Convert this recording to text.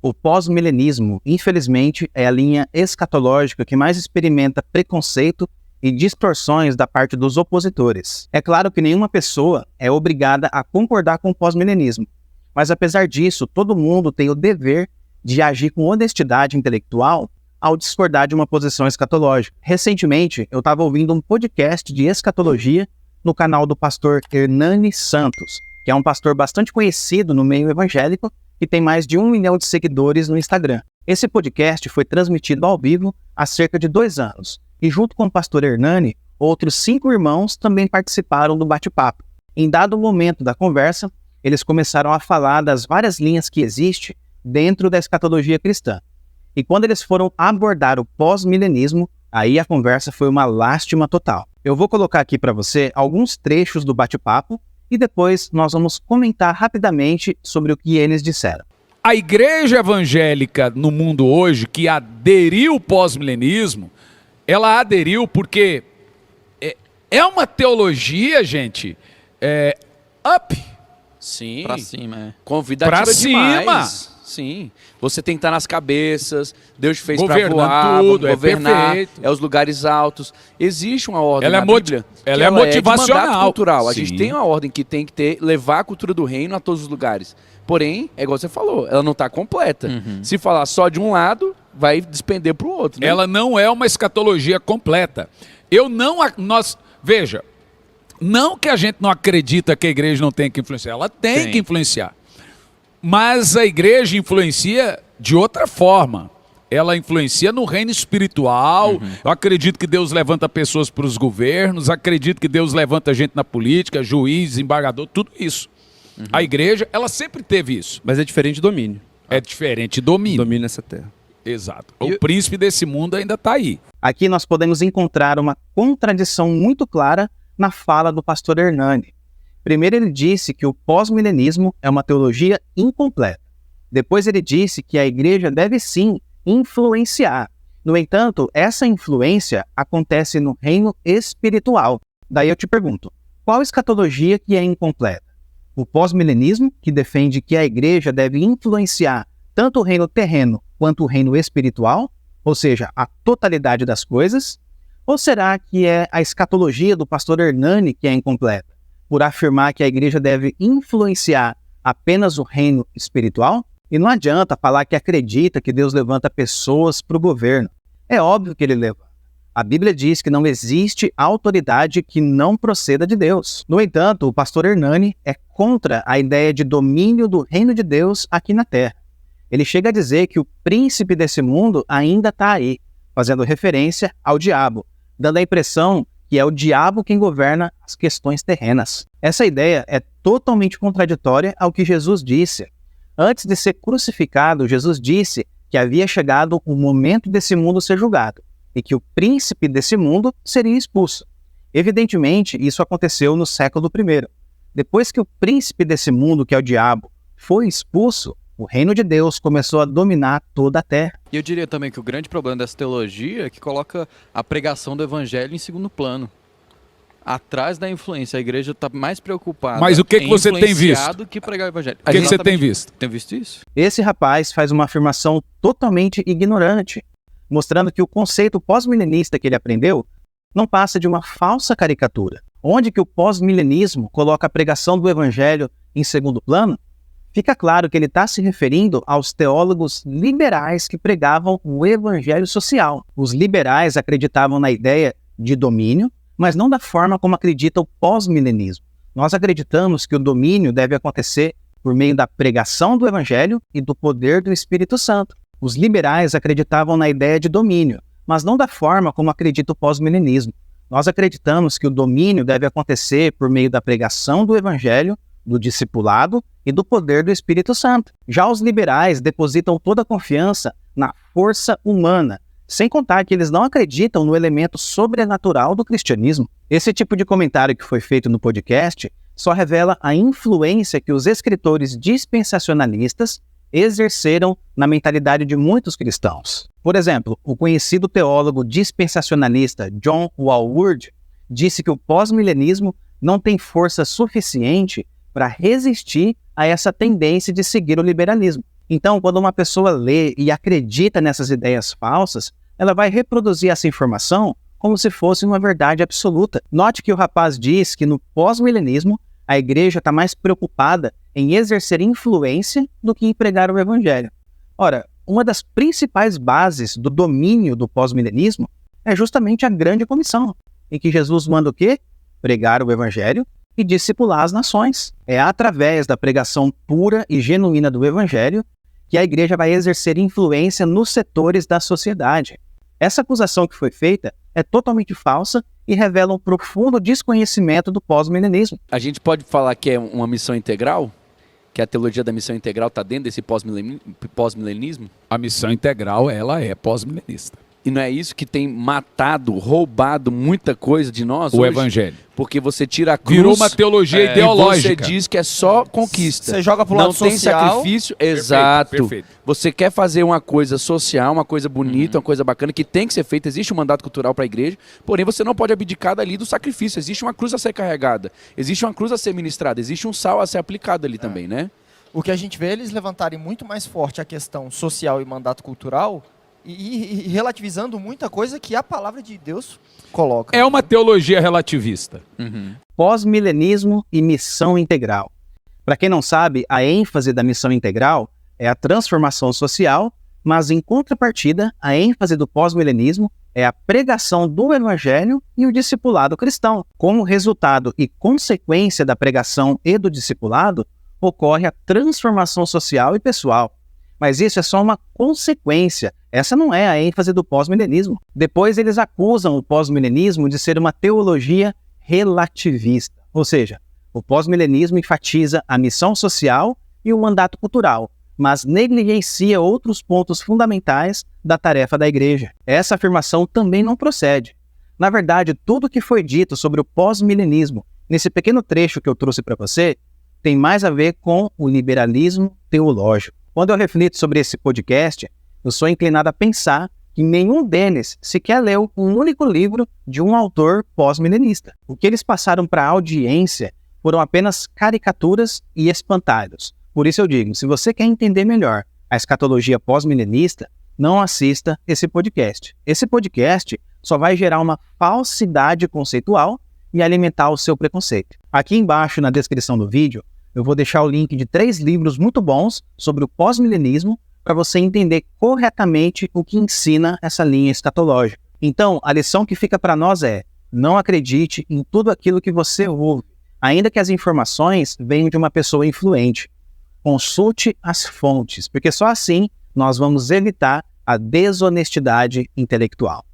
O pós-milenismo, infelizmente, é a linha escatológica que mais experimenta preconceito e distorções da parte dos opositores. É claro que nenhuma pessoa é obrigada a concordar com o pós-milenismo, mas apesar disso, todo mundo tem o dever de agir com honestidade intelectual ao discordar de uma posição escatológica. Recentemente, eu estava ouvindo um podcast de escatologia no canal do pastor Hernani Santos, que é um pastor bastante conhecido no meio evangélico e tem mais de 1 milhão de seguidores no Instagram. Esse podcast foi transmitido ao vivo há cerca de 2 anos, e junto com o pastor Hernani, outros 5 irmãos também participaram do bate-papo. Em dado momento da conversa, eles começaram a falar das várias linhas que existem dentro da escatologia cristã. E quando eles foram abordar o pós-milenismo, aí a conversa foi uma lástima total. Eu vou colocar aqui para você alguns trechos do bate-papo, e depois nós vamos comentar rapidamente sobre o que eles disseram. A igreja evangélica no mundo hoje, que aderiu ao pós-milenismo, ela aderiu porque é uma teologia, gente, up. Sim. Pra cima, Convidativa pra cima. demais. Sim. Você tem que estar nas cabeças, Deus te fez para Governando voar, tudo, governar, perfeito. os lugares altos. Existe uma ordem Ela na Bíblia ela que é motivacional. de mandato cultural. A Sim. gente tem uma ordem que tem que levar a cultura do reino a todos os lugares. Porém, é igual você falou, ela não está completa. Se falar só de um lado, vai despender para o outro. Né? Ela não é uma escatologia completa. Veja, não que a gente não acredita que a igreja não tem que influenciar, ela tem que influenciar. Mas a igreja influencia de outra forma. Ela influencia no reino espiritual. Eu acredito que Deus levanta pessoas para os governos, acredito que Deus levanta gente na política, juiz, embargador, tudo isso. A igreja, ela sempre teve isso. Mas é diferente de domínio. É diferente de domínio. Domínio nessa terra. Exato. O príncipe desse mundo ainda está aí. Aqui nós podemos encontrar uma contradição muito clara na fala do pastor Hernani. Primeiro ele disse que o pós-milenismo é uma teologia incompleta. Depois ele disse que a igreja deve sim influenciar. No entanto, essa influência acontece no reino espiritual. Daí eu te pergunto, qual escatologia que é incompleta? O pós-milenismo, que defende que a igreja deve influenciar tanto o reino terreno quanto o reino espiritual, ou seja, a totalidade das coisas? Ou será que é a escatologia do pastor Hernani que é incompleta, por afirmar que a igreja deve influenciar apenas o reino espiritual? E não adianta falar que acredita que Deus levanta pessoas para o governo. É óbvio que ele levanta. A Bíblia diz que não existe autoridade que não proceda de Deus. No entanto, o pastor Hernani é contra a ideia de domínio do reino de Deus aqui na terra. Ele chega a dizer que o príncipe desse mundo ainda está aí, fazendo referência ao diabo, dando a impressão que é o diabo quem governa as questões terrenas. Essa ideia é totalmente contraditória ao que Jesus disse. Antes de ser crucificado, Jesus disse que havia chegado o momento desse mundo ser julgado e que o príncipe desse mundo seria expulso. Evidentemente, isso aconteceu no século I. Depois que o príncipe desse mundo, que é o diabo, foi expulso, o reino de Deus começou a dominar toda a terra. E eu diria também que o grande problema dessa teologia é que coloca a pregação do evangelho em segundo plano. Atrás da influência, a igreja está mais preocupada. Mas o que você tem visto? Do que pregar o evangelho. O que você tem visto? Tem visto isso? Esse rapaz faz uma afirmação totalmente ignorante, mostrando que o conceito pós-milenista que ele aprendeu não passa de uma falsa caricatura. Onde que o pós-milenismo coloca a pregação do evangelho em segundo plano, fica claro que ele está se referindo aos teólogos liberais que pregavam o evangelho social. Os liberais acreditavam na ideia de domínio, mas não da forma como acredita o pós-milenismo. Nós acreditamos que o domínio deve acontecer por meio da pregação do evangelho e do poder do Espírito Santo. Os liberais acreditavam na ideia de domínio, mas não da forma como acredita o pós-milenismo. Nós acreditamos que o domínio deve acontecer por meio da pregação do evangelho, do discipulado e do poder do Espírito Santo. Já os liberais depositam toda a confiança na força humana, sem contar que eles não acreditam no elemento sobrenatural do cristianismo. Esse tipo de comentário que foi feito no podcast só revela a influência que os escritores dispensacionalistas exerceram na mentalidade de muitos cristãos. Por exemplo, o conhecido teólogo dispensacionalista John Walvoord disse que o pós-milenismo não tem força suficiente para resistir a essa tendência de seguir o liberalismo. Então, quando uma pessoa lê e acredita nessas ideias falsas, ela vai reproduzir essa informação como se fosse uma verdade absoluta. Note que o rapaz diz que no pós-milenismo a igreja está mais preocupada em exercer influência do que em pregar o evangelho. Ora, uma das principais bases do domínio do pós-milenismo é justamente a grande comissão, em que Jesus manda o quê? Pregar o evangelho e discipular as nações. É através da pregação pura e genuína do evangelho que a igreja vai exercer influência nos setores da sociedade. Essa acusação que foi feita é totalmente falsa e revela um profundo desconhecimento do pós-milenismo. A gente pode falar que é uma missão integral? Que a teologia da missão integral está dentro desse pós-milenismo? A missão integral, ela é pós-milenista. E não é isso que tem matado, roubado muita coisa de nós O hoje? evangelho. Porque você tira a cruz... Virou uma teologia ideológica. E você diz que é só conquista. Você joga pro lado não tem social. sacrifício. Exato. Perfeito. Você quer fazer uma coisa social, uma coisa bonita, uma coisa bacana, que tem que ser feita. Existe um mandato cultural para a igreja, porém você não pode abdicar dali do sacrifício. Existe uma cruz a ser carregada. Existe uma cruz a ser ministrada. Existe um sal a ser aplicado ali também, né? O que a gente vê é eles levantarem muito mais forte a questão social e mandato cultural e relativizando muita coisa que a palavra de Deus coloca. É uma teologia relativista. Pós-milenismo e missão integral. Para quem não sabe, a ênfase da missão integral é a transformação social, mas em contrapartida, a ênfase do pós-milenismo é a pregação do evangelho e o discipulado cristão. Como resultado e consequência da pregação e do discipulado, ocorre a transformação social e pessoal. Mas isso é só uma consequência. Essa não é a ênfase do pós-milenismo. Depois eles acusam o pós-milenismo de ser uma teologia relativista. Ou seja, o pós-milenismo enfatiza a missão social e o mandato cultural, mas negligencia outros pontos fundamentais da tarefa da igreja. Essa afirmação também não procede. Na verdade, tudo que foi dito sobre o pós-milenismo, nesse pequeno trecho que eu trouxe para você, tem mais a ver com o liberalismo teológico. Quando eu reflito sobre esse podcast, eu sou inclinado a pensar que nenhum deles sequer leu um único livro de um autor pós-milenista. O que eles passaram para a audiência foram apenas caricaturas e espantalhos. Por isso eu digo, se você quer entender melhor a escatologia pós-milenista, não assista esse podcast. Esse podcast só vai gerar uma falsidade conceitual e alimentar o seu preconceito. Aqui embaixo na descrição do vídeo, eu vou deixar o link de 3 livros muito bons sobre o pós-milenismo para você entender corretamente o que ensina essa linha escatológica. Então, a lição que fica para nós é: não acredite em tudo aquilo que você ouve, ainda que as informações venham de uma pessoa influente. Consulte as fontes, porque só assim nós vamos evitar a desonestidade intelectual.